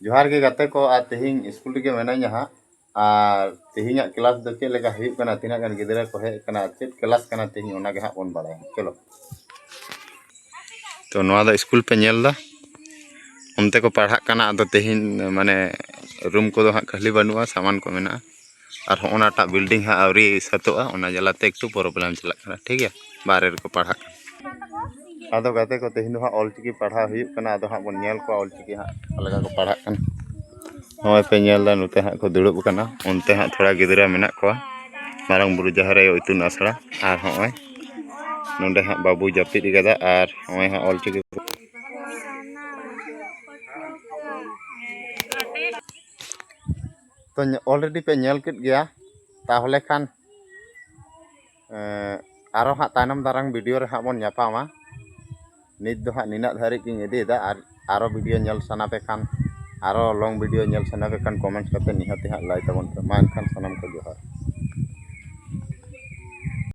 जोहार के गाते को आ तेहिं स्कूल के मेना हाँ और तेहिं क्लास दो चेक लेका हुई कना तीना गान गिदरा को हेज कना चेक क्लास कना तेहिं ओना गे हाँ बोन बाड़ाय चलो तो नवा दा स्कूल पे नेल दा उनते को पढ़ा कना अदो तेहिं माने रूम को हाँ खाली बनुआ सामान को मेना और होनाटा बिल्डिंग हाँ आवरी सतोआ ओना जलाते एकटू प्रॉब्लम चला कना ठीक है बारे को पढ़ा आदो गाते को तेहिं हाँ ऑलचिकी पढ़ा हुई कना आदो हाँ बोन नेल को ऑलचिकी हाँ अलगा को पढ़ा कना हमें पे नेलदा नुते हाँ को दुड़ुब कना उनते हाँ थोड़ा गिदरा मेना को मारंग बुरु जहरे इतुन आसड़ा और हमें नोंडे हाँ बाबू जापिद गदा और हमें हाँ ऑलचिकी तो ऑलरेडी पे नेल कित गया ताहले खान आरो हाँ तायनम दारांग वीडियो रे हाँ बोन न्यापामा नित दो हाँ निना धारी किंग इदीदा आरो वीडियो नेल सना पे खान आरो लॉन्ग वीडियो नेल सना पे खान कमेंट करते निहाते हाँ लाई तबन मा एनखान सनम को जोहार।